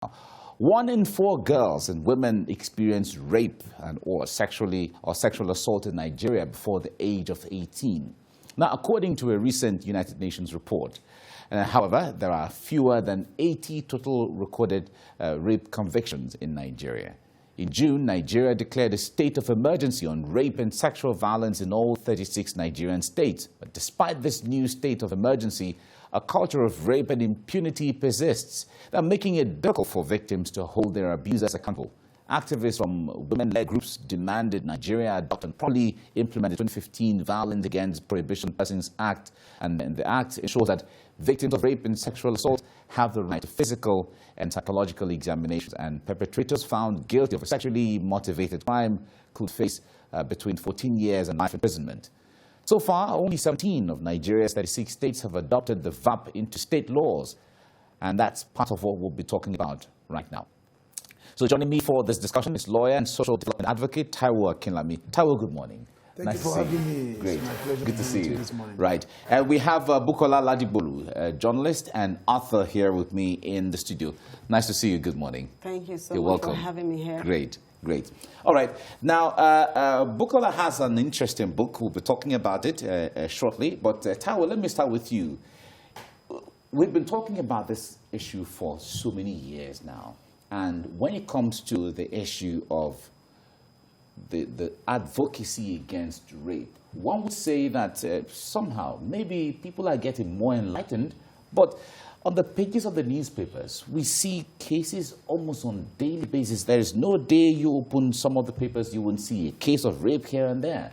1 in 4 girls and women experience rape or sexual assault in Nigeria before the age of 18. Now, according to a recent United Nations report, however, there are fewer than 80 total recorded rape convictions in Nigeria. In June, Nigeria declared a state of emergency on rape and sexual violence in all 36 Nigerian states. But despite this new state of emergency, a culture of rape and impunity persists, making it difficult for victims to hold their abusers accountable. Activists from women-led groups demanded Nigeria adopt and properly implement the 2015 Violence Against Prohibition Persons Act, and the act ensures that victims of rape and sexual assault have the right to physical and psychological examinations, and perpetrators found guilty of a sexually motivated crime could face between 14 years and life imprisonment. So far, only 17 of Nigeria's 36 states have adopted the VAP into state laws, and that's part of what we'll be talking about right now. So joining me for this discussion is lawyer and social development advocate Taiwo Akinlami. Taiwo, good morning. Thank you for having me. Great. It's my pleasure. Good to see you. This morning. Right. And we have Bukola Ladigbolu, a journalist and author, here with me in the studio. Nice to see you. Good morning. Thank you so You're much welcome. for having me here. Great. Great. All right. Now, Bukola has an interesting book. We'll be talking about it shortly. But Taiwo, let me start with you. We've been talking about this issue for so many years now. And when it comes to the issue of the advocacy against rape, one would say that somehow maybe people are getting more enlightened, but on the pages of the newspapers, we see cases almost on a daily basis. There is no day you open some of the papers you wouldn't see a case of rape here and there.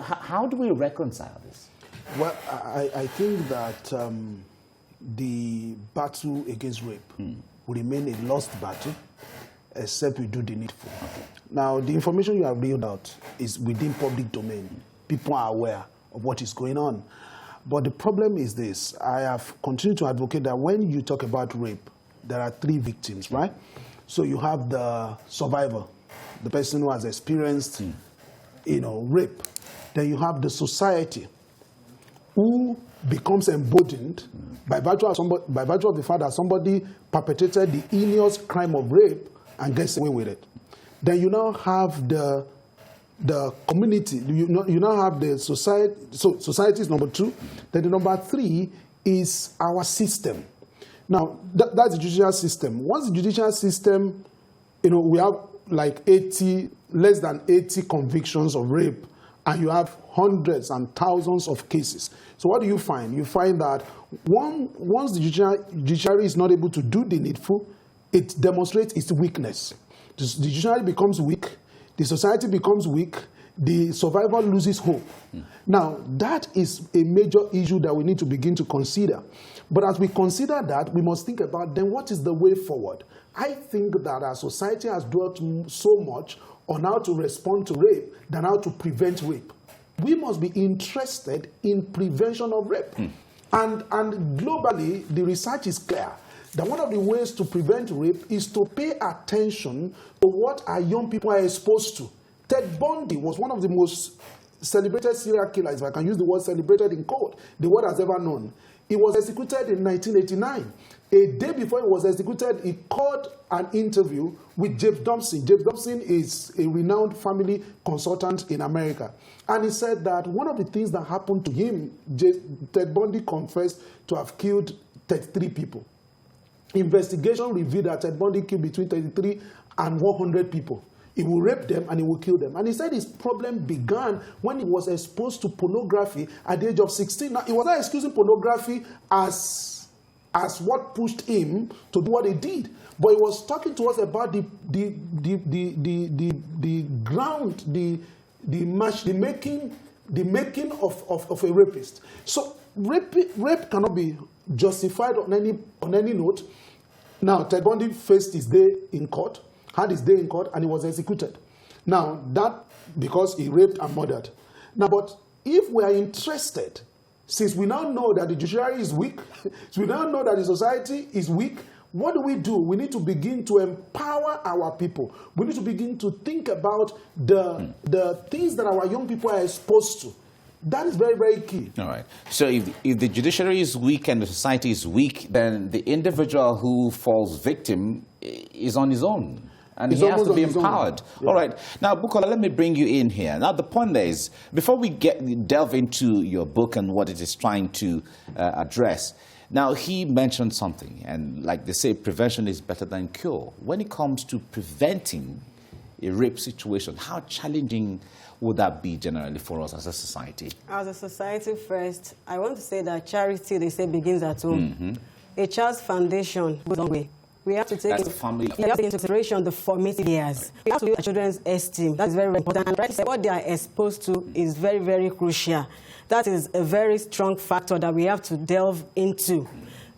How do we reconcile this? Well, I think that the battle against rape will remain a lost battle, except we do the needful. Okay. Now, the information you have read out is within public domain. People are aware of what is going on. But the problem is this. I have continued to advocate that when you talk about rape, there are 3 victims, right? So you have the survivor, the person who has experienced, rape. Then you have the society, who becomes emboldened by virtue of the fact that somebody perpetrated the heinous crime of rape and gets away with it. Then you now have the community. You now have the society. So society is number 2. Then the number 3 is our system. Now that's the judicial system. Once the judicial system, we have like less than 80 convictions of rape, and you have hundreds and thousands of cases. So what do you find? You find that once the judiciary is not able to do the needful, it demonstrates its weakness. The judiciary becomes weak, the society becomes weak, the survivor loses hope. Now, that is a major issue that we need to begin to consider. But as we consider that, we must think about then what is the way forward. I think that our society has dwelt so much on how to respond to rape than how to prevent rape. We must be interested in prevention of rape. And globally, the research is clear that one of the ways to prevent rape is to pay attention to what our young people are exposed to. Ted Bundy was one of the most celebrated serial killers, if I can use the word celebrated in court, the world has ever known. He was executed in 1989. A day before he was executed, he called an interview with James Dobson. James Dobson is a renowned family consultant in America. And he said that one of the things that happened to him, Ted Bundy confessed to have killed 33 people. Investigation revealed that Ted Bundy killed between 33 and 100 people. He will rape them and he will kill them. And he said his problem began when he was exposed to pornography at the age of 16. Now, he was not excusing pornography as what pushed him to do what he did. But he was talking to us about the ground, the making of a rapist. So rape cannot be justified on any note. Now, Ted Bundy faced his day in court, had his day in court, and he was executed. Now, that because he raped and murdered. Now, but if we are interested, since we now know that the judiciary is weak, we now know that the society is weak, what do? We need to begin to empower our people. We need to begin to think about the things that our young people are exposed to. That is very, very key. All right. So if the judiciary is weak and the society is weak, then the individual who falls victim is on his own. And he has to be empowered. Yeah. All right. Now, Bukola, let me bring you in here. Now, the point there is, before we delve into your book and what it is trying to address, now, he mentioned something, and like they say, prevention is better than cure. When it comes to preventing a rape situation, how challenging would that be generally for us as a society? As a society, first, I want to say that charity, they say, begins at home. Mm-hmm. A child's foundation goes a long way. We have to take into consideration the formative years. We have to build our children's esteem. That's very, very important. And right, what they are exposed to is very, very crucial. That is a very strong factor that we have to delve into.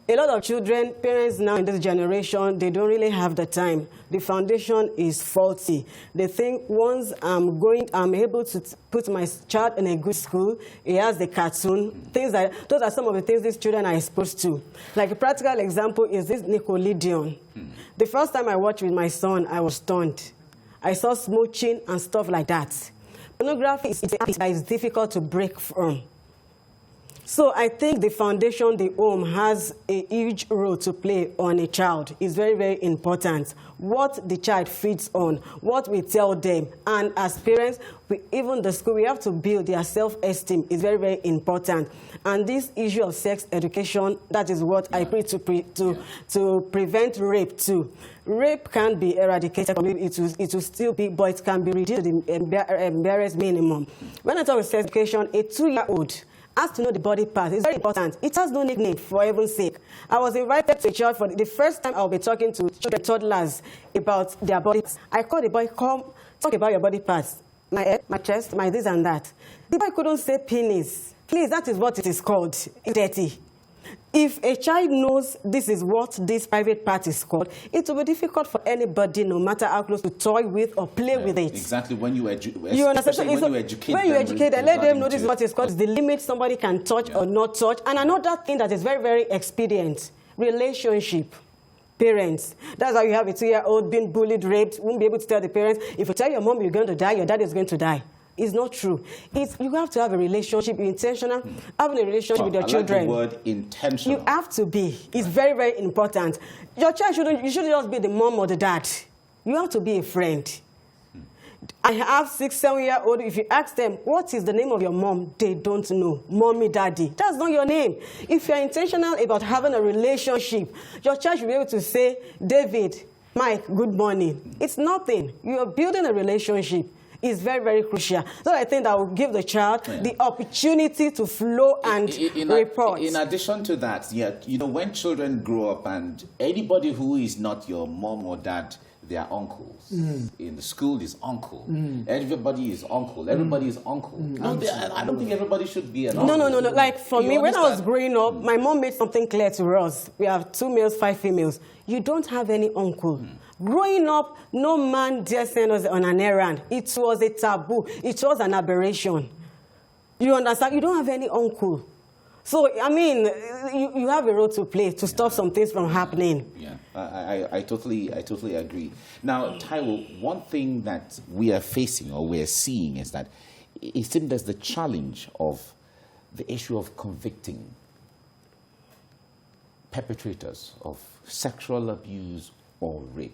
A lot of children, parents now in this generation, they don't really have the time. The foundation is faulty. They think once I'm able to put my child in a good school, he has the cartoon, things like those are some of the things these children are exposed to. Like a practical example is this Nickelodeon. The first time I watched with my son, I was stunned. I saw smooching and stuff like that. Pornography is a habit that is difficult to break from. So I think the foundation, the home, has a huge role to play on a child. It's very, very important. What the child feeds on, what we tell them, and as parents, even the school, we have to build their self-esteem. Is very, very important. And this issue of sex education, that is what I preach to prevent rape too. Rape can be eradicated. It will still be, but it can be reduced to the embarrassed minimum. When I talk about sex education, a 2-year-old has to know the body part. It's very important. It has no nickname, for heaven's sake. I was invited to a church for the first time. I'll be talking to children, toddlers, about their body parts. I called the boy, come, talk about your body parts. My head, my chest, my this and that. The boy couldn't say penis. Please, that is what it is called. It's dirty. If a child knows this is what this private part is called, it will be difficult for anybody, no matter how close, to toy with or play with it. Exactly. When you educate them, let them know this is what it's called. It's the limit somebody can touch or not touch. And another thing that is very, very expedient, relationship. Parents. That's how you have a 2-year-old being bullied, raped, won't be able to tell the parents, if you tell your mom you're going to die, your dad is going to die. It's not true. You have to have a relationship, intentional, having a relationship with your children. I like the word intentional. You have to be. It's very, very important. Your child shouldn't just be the mom or the dad. You have to be a friend. I have 6-, 7-year-old. If you ask them, what is the name of your mom? They don't know. Mommy, daddy. That's not your name. If you're intentional about having a relationship, your child should be able to say, David, Mike, good morning. It's nothing. You're building a relationship. Is very, very crucial. So I think that will give the child the opportunity to flow and report. In addition to that, when children grow up and anybody who is not your mom or dad, they are uncles. In the school is uncle. Everybody is uncle. Everybody is uncle. No, I don't think everybody should be an uncle. No. Like for me, when I was growing up, my mom made something clear to us. We have 2 males, 5 females. You don't have any uncle. Growing up, no man dare send us on an errand. It was a taboo. It was an aberration. You understand? You don't have any uncle. So, I mean, you have a role to play to stop some things from happening. Yeah, I totally agree. Now, Taiwo, one thing that we are facing or we are seeing is that it seems there's the challenge of the issue of convicting perpetrators of sexual abuse or rape.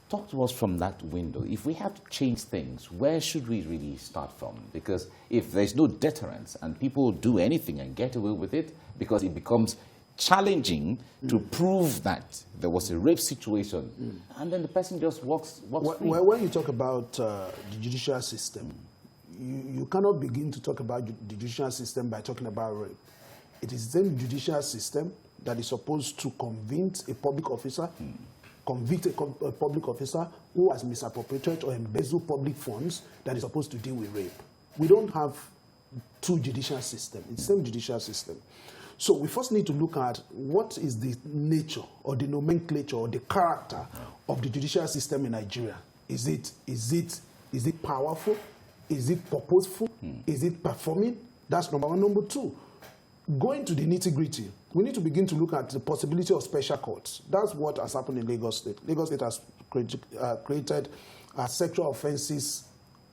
Talk to us from that window. If we have to change things, where should we really start from? Because if there's no deterrence and people do anything and get away with it, because it becomes challenging to prove that there was a rape situation, and then the person just walks free. When you talk about the judicial system, you cannot begin to talk about the judicial system by talking about rape. It is the same judicial system that is supposed to convince a public officer, convict a public officer who has misappropriated or embezzled public funds that is supposed to deal with rape. We don't have 2 judicial systems. It's the same judicial system. So we first need to look at what is the nature or the nomenclature or the character of the judicial system in Nigeria. Is it powerful? Is it purposeful? Is it performing? That's number 1. Number 2, going to the nitty-gritty, we need to begin to look at the possibility of special courts. That's what has happened in Lagos State. Lagos State has created a sexual offences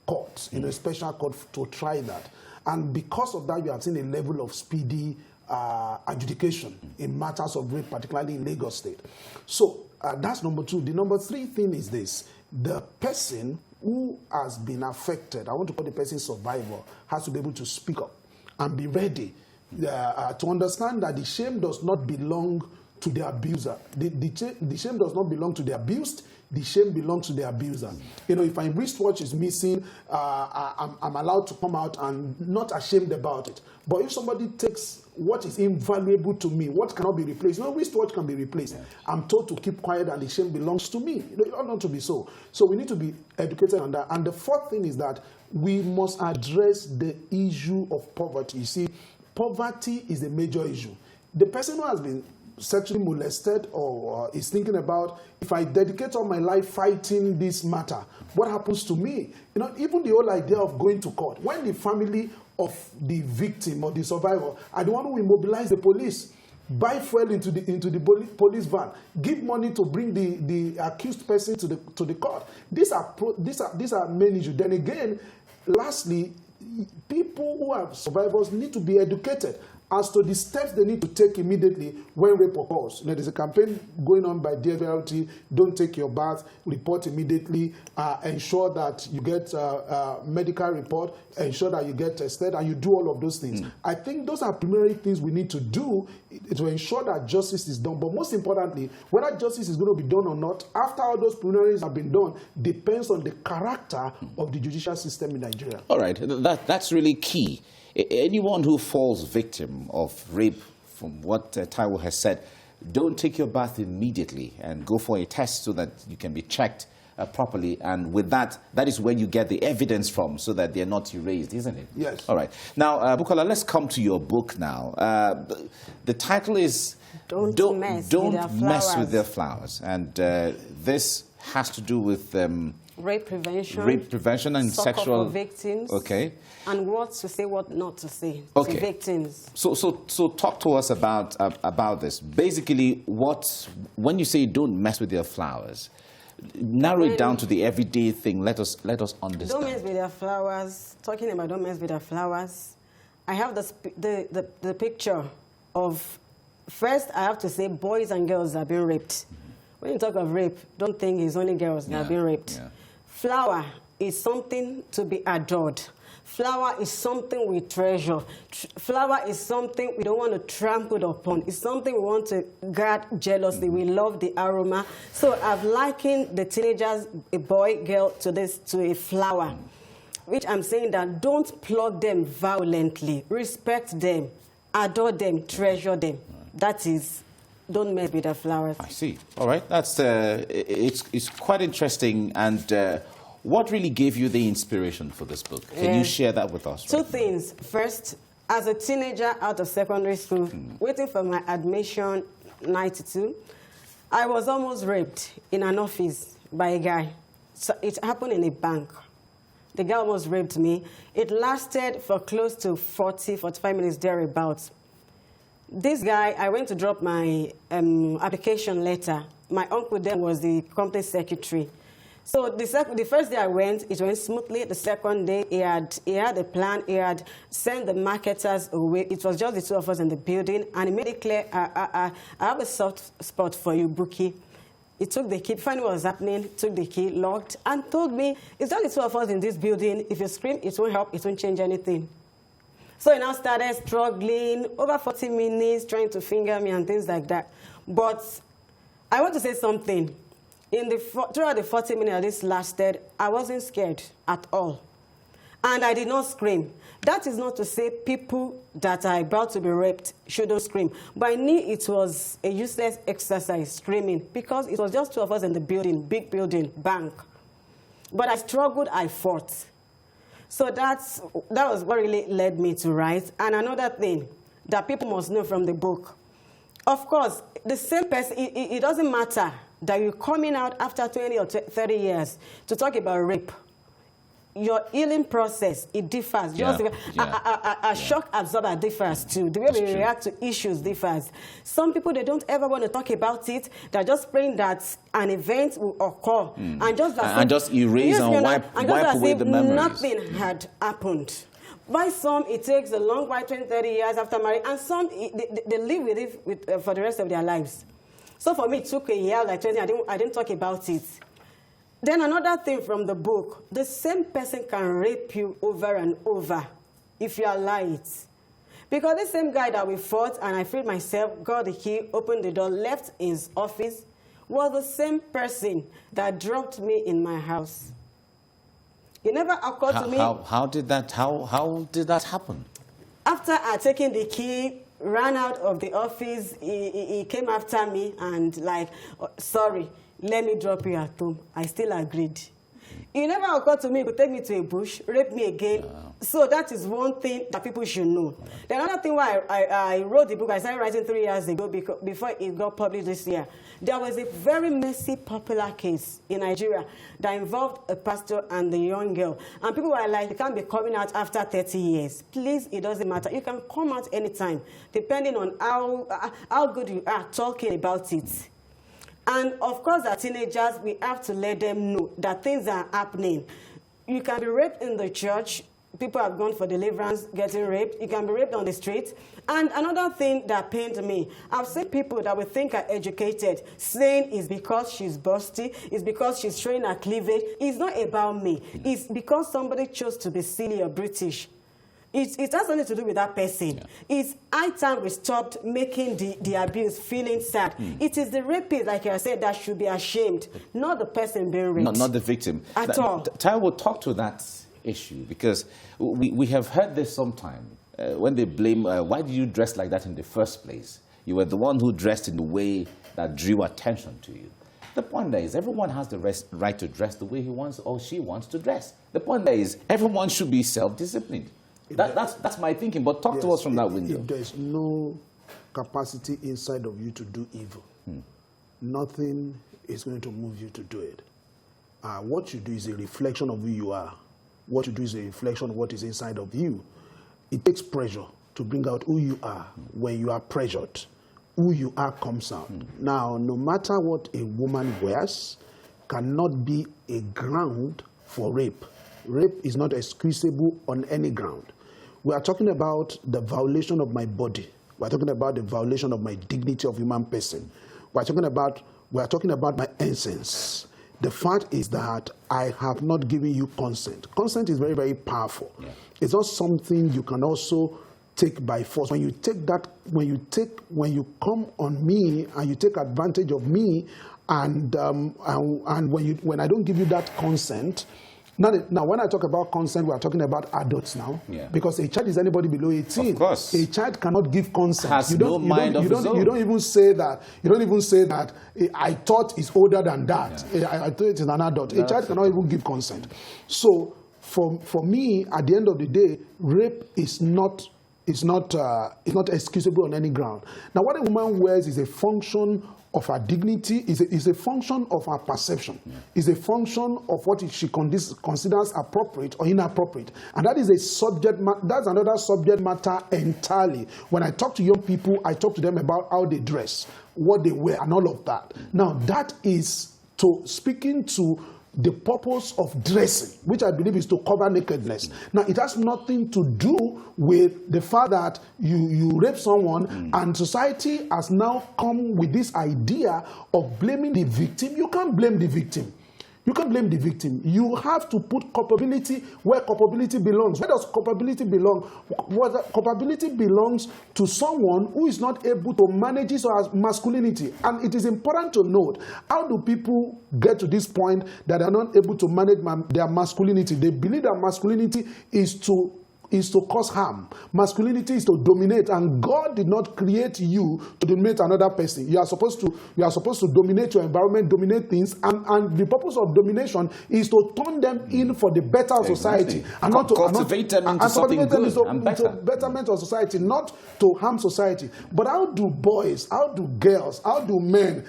court, a special court to try that. And because of that, you have seen a level of speedy adjudication in matters of rape, particularly in Lagos State. So that's number two. The number three thing is this. The person who has been affected, I want to call the person survivor, has to be able to speak up and be ready to understand that the shame does not belong to the abuser. The shame does not belong to the abused. The shame belongs to the abuser. You know, if my wristwatch is missing, I'm allowed to come out and not ashamed about it. But if somebody takes what is invaluable to me, what cannot be replaced, no wristwatch can be replaced. Yeah. I'm told to keep quiet and the shame belongs to me. It ought not to be so. So we need to be educated on that. And the fourth thing is that we must address the issue of poverty. You see, poverty is a major issue. The person who has been sexually molested or is thinking about, if I dedicate all my life fighting this matter, what happens to me? You know, even the whole idea of going to court, when the family of the victim or the survivor are the one who will mobilize the police, buy fuel into the police van, give money to bring the accused person to the court. These are main issues. Then again, lastly, people who are survivors need to be educated as to the steps they need to take immediately when rape occurs. You know, there's a campaign going on by DFLT, don't take your bath, report immediately, ensure that you get a medical report, ensure that you get tested, and you do all of those things. I think those are primary things we need to do to ensure that justice is done. But most importantly, whether justice is going to be done or not, after all those preliminaries have been done, depends on the character of the judicial system in Nigeria. All right, that's really key. Anyone who falls victim of rape, from what Taiwo has said, don't take your bath immediately and go for a test so that you can be checked properly. And with that, that is where you get the evidence from so that they're not erased, isn't it? Yes. All right. Now, Bukola, let's come to your book now. The title is Don't Mess with Their Flowers. And this has to do with rape prevention and sexual victims. Okay. And what to say, what not to say to victims. So talk to us about this. Basically, when you say don't mess with their flowers, narrow it down to the everyday thing. Let us understand. Don't mess with their flowers. Talking about don't mess with their flowers, I have the picture of, first I have to say boys and girls are being raped. When you talk of rape, don't think it's only girls that are being raped. Yeah. Flower is something to be adored. Flower is something we treasure. Flower is something we don't want to trample upon. It's something we want to guard jealously. We love the aroma. So I've likened the teenagers, a boy, girl, to a flower, which I'm saying that don't pluck them violently. Respect them, adore them, treasure them. That is, don't mess with the flowers. I see. All right. That's it's quite interesting. And what really gave you the inspiration for this book? Can you share that with us? Two things. First, as a teenager out of secondary school, waiting for my admission, 92, I was almost raped in an office by a guy. So it happened in a bank. The guy almost raped me. It lasted for close to 45 minutes thereabouts. This guy, I went to drop my application letter. My uncle then was the company secretary. So the first day I went, it went smoothly. The second day, he had a plan. He had sent the marketers away. It was just the two of us in the building, and he made it clear, I have a soft spot for you, Buki. He took the key, found what was happening, took the key, locked, and told me, it's just the two of us in this building. If you scream, it won't help. It won't change anything. So he now started struggling, over 40 minutes, trying to finger me and things like that. But I want to say something. Throughout the 40 minutes this lasted, I wasn't scared at all. And I did not scream. That is not to say people that are about to be raped shouldn't scream. But I knew it was a useless exercise, screaming, because it was just two of us in the building, big building, bank. But I struggled, I fought. So that was what really led me to write. And another thing that people must know from the book, of course, the same person, it doesn't matter that you're coming out after 20 or 30 years to talk about rape. Your healing process, it differs. A shock absorber differs too. The way we react to issues differs. Some people, they don't ever want to talk about it. They're just praying that an event will occur. And just erase and wipe away the memories. Nothing had happened. By some, it takes a long while, 20, 30 years after marriage, and some, they live with it for the rest of their lives. So for me, it took a year, like 20, I didn't talk about it. Then another thing from the book, the same person can rape you over and over if you allow it. Because the same guy that we fought, and I freed myself, got the key, opened the door, left his office, was the same person that dropped me in my house. It never occurred to me. How did that happen? After I taken the key, ran out of the office, he came after me and like, oh, sorry, let me drop you at home. I still agreed. It never occurred to me he could take me to a bush, rape me again. So that is one thing that people should know. Then another thing why I wrote the book, I started writing 3 years ago before it got published this year. There was a very messy, popular case in Nigeria that involved a pastor and the young girl. And people were like, you can't be coming out after 30 years. Please, it doesn't matter. You can come out anytime, depending on how good you are talking about it. And of course, as teenagers, we have to let them know that things are happening. You can be raped in the church. People have gone for deliverance, getting raped. You can be raped on the street. And another thing that pained me, I've seen people that we think are educated saying it's because she's busty, it's because she's showing her cleavage. It's not about me. It's because somebody chose to be silly or British. It has nothing to do with that person. It's high time we stopped making the abuse feeling sad. It is the rapist, like I said, that should be ashamed, not the person being raped. Not the victim. At all. Ty will talk to that issue, because we have heard this sometime when they blame, why did you dress like that in the first place? You were the one who dressed in the way that drew attention to you. The point there is everyone has the right to dress the way he wants or she wants to dress. The point there is everyone should be self-disciplined. That's my thinking, but talk to us from that window. If there's no capacity inside of you to do evil, nothing is going to move you to do it. What you do is a reflection of who you are. What you do is a reflection of what is inside of you. It takes pressure to bring out who you are. When you are pressured, who you are comes out. Now, no matter what a woman wears, cannot be a ground for rape. Rape is not excusable on any ground. We are talking about the violation of my body. We are talking about the violation of my dignity of human person. We are talking about my essence. The fact is that I have not given you consent. Consent is very, very powerful. It's not something you can also take by force. When you take that, when you come on me and you take advantage of me, and when I don't give you that consent. Now, when I talk about consent, we are talking about adults now. Because a child is anybody below 18. Of course. A child cannot give consent. You don't even say that. You don't even say that I thought is older than that. I thought it is an adult. A child cannot even give consent. So, for me, at the end of the day, rape is not excusable on any ground. Now, what a woman wears is a function of her dignity, is a function of her perception, is a function of what she considers appropriate or inappropriate. And that is that's another subject matter entirely. When I talk to young people, I talk to them about how they dress, what they wear, and all of that. Now, that is speaking to the purpose of dressing, which I believe is to cover nakedness. Now, it has nothing to do with the fact that you rape someone and society has now come with this idea of blaming the victim. You can't blame the victim. You can't blame the victim. You have to put culpability where culpability belongs. Where does culpability belong? Culpability belongs to someone who is not able to manage his or her masculinity. And it is important to note, how do people get to this point that they are not able to manage their masculinity? They believe that masculinity is to cause harm. Masculinity is to dominate, and God did not create you to dominate another person. You are supposed to dominate your environment, dominate things, and the purpose of domination is to turn them in for the better of society, and not to cultivate them into something good and better. Betterment of society, not to harm society. But how do boys, how do girls, how do men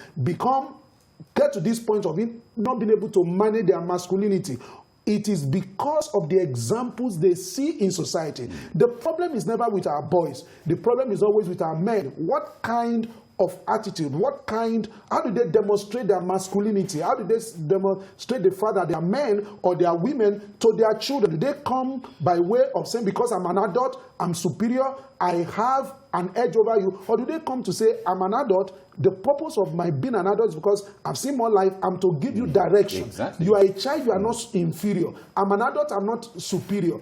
get to this point of not being able to manage their masculinity? It is because of the examples they see in society. The problem is never with our boys. The problem is always with our men. What kind of attitude? How do they demonstrate their masculinity? How do they demonstrate the fact that they are men or they are women to their children? Do they come by way of saying, because I'm an adult, I'm superior, I have an edge over you? Or do they come to say, I'm an adult, the purpose of my being an adult is because I've seen more life, I'm to give you direction. Exactly. You are a child, you are not inferior. I'm an adult, I'm not superior.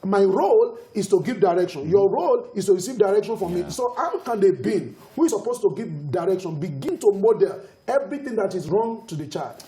My role is to give direction. Your role is to receive direction from me. So how can the being who is supposed to give direction begin to model everything that is wrong to the child?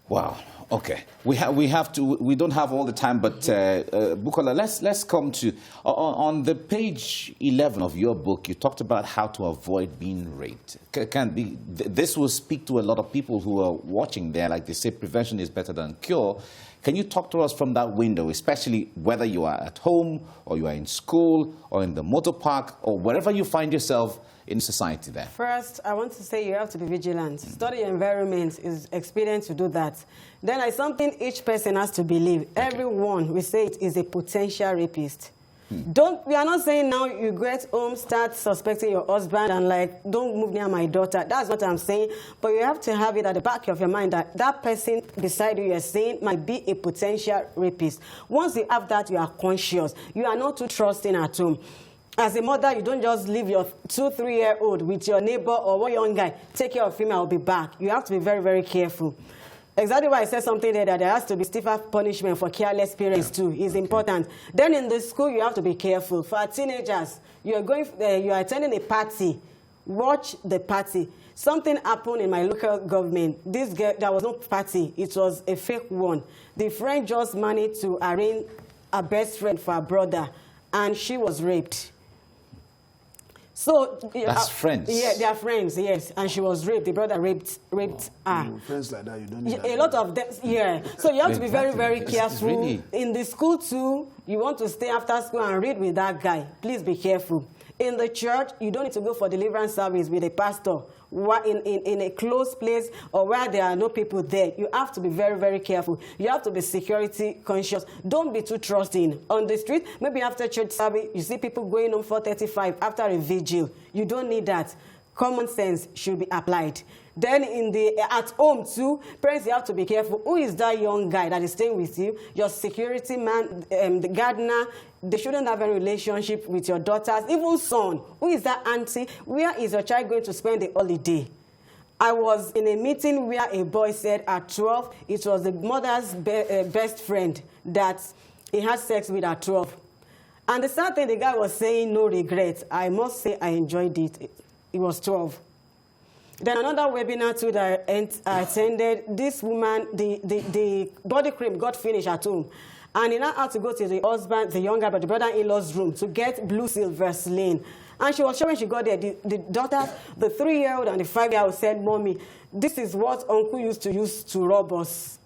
Wow. Okay. We don't have all the time, but Bukola, let's come to on the page 11 of your book. You talked about how to avoid being raped. This will speak to a lot of people who are watching there. Like they say, prevention is better than cure. Can you talk to us from that window, especially whether you are at home or you are in school or in the motor park or wherever you find yourself in society there? First, I want to say you have to be vigilant. Study your environment is expedient to do that. Then it's something each person has to believe. Okay. Everyone, we say it is a potential rapist. We are not saying now you get home, start suspecting your husband and like, don't move near my daughter. That's what I'm saying. But you have to have it at the back of your mind that that person beside you you're saying might be a potential rapist. Once you have that, you are conscious. You are not too trusting at home. As a mother, you don't just leave your 2-3-year-old with your neighbor or one young guy. Take care of him, I'll be back. You have to be very, very careful. Exactly why I said something there, that there has to be stiffer punishment for careless parents too. It's important. Then in the school, you have to be careful. For teenagers, you are attending a party. Watch the party. Something happened in my local government. This girl, there was no party. It was a fake one. The friend just managed to arrange a best friend for her brother, and she was raped. So that's friends. Yeah, they are friends. Yes, and she was raped. The brother raped her. Friends like that, you don't need a lot of them. Yeah. So you have to be very, very careful. Really... In the school too, you want to stay after school and read with that guy. Please be careful. In the church, you don't need to go for deliverance service with a pastor in a closed place or where there are no people there. You have to be very, very careful. You have to be security conscious. Don't be too trusting. On the street, maybe after church service, you see people going home 4:35 after a vigil. You don't need that. Common sense should be applied. Then at home too, parents, you have to be careful. Who is that young guy that is staying with you? Your security man, the gardener. They shouldn't have a relationship with your daughters, even son. Who is that auntie? Where is your child going to spend the holiday? I was in a meeting where a boy said at 12, it was the mother's best friend that he had sex with at 12. And the sad thing, the guy was saying no regrets. I must say I enjoyed it. It was 12. Then another webinar too that I attended, this woman, the body cream got finished at home. And he now had to go to the husband, the younger, but the brother-in-law's room to get Blue Seal Vaseline. And she was sure when she got there, the daughter, the 3-year-old and the 5-year-old said, Mommy, this is what Uncle used to use to rob us.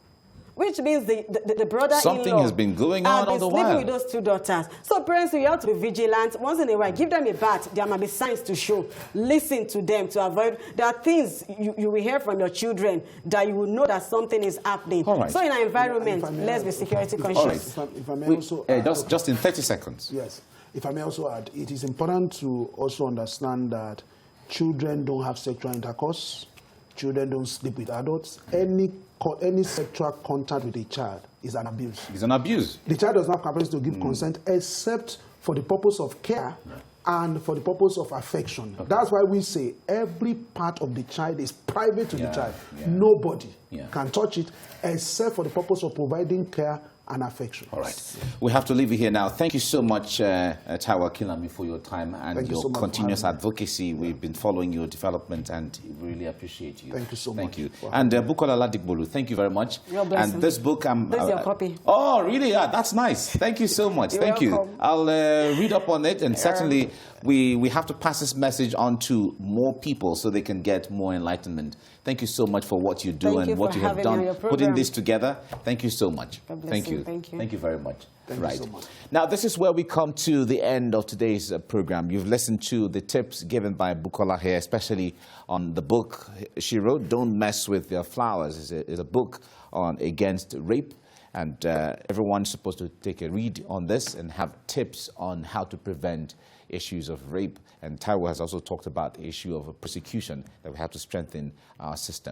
Which means the brother-in-law... Something has been going on all the while. Sleeping with those two daughters. So parents, you have to be vigilant. Once in a while, give them a bath. There might be signs to show. Listen to them to avoid... There are things you will hear from your children that you will know that something is happening. All right. So in our environment, let's be security conscious. All right. If I may also add, just in 30 seconds. Yes. If I may also add, it is important to also understand that children don't have sexual intercourse. Children don't sleep with adults. Any sexual contact with a child is an abuse. It's an abuse. The child does not have capacity to give consent except for the purpose of care and for the purpose of affection. Okay. That's why we say every part of the child is private to the child. Nobody can touch it except for the purpose of providing care and affection. All right. We have to leave it here now. Thank you so much, Taiwo Akinlami, for your time and your continuous advocacy. We've been following your development and we really appreciate you. Thank you so much. Thank you. And Bukola Ladigbolu, thank you very much. You're blessed. And this book... This is your copy. Oh, really? Yeah, that's nice. Thank you so much. Thank you. I'll read up on it, and certainly we have to pass this message on to more people so they can get more enlightenment. Thank you so much for what you do and what you have done, putting this together. Thank you so much. Thank you. Thank you very much. Thank you so much. Now, this is where we come to the end of today's program. You've listened to the tips given by Bukola here, especially on the book she wrote, Don't Mess with Your Flowers. It's a book against rape. And everyone's supposed to take a read on this and have tips on how to prevent issues of rape. And Taiwo has also talked about the issue of prosecution, that we have to strengthen our system.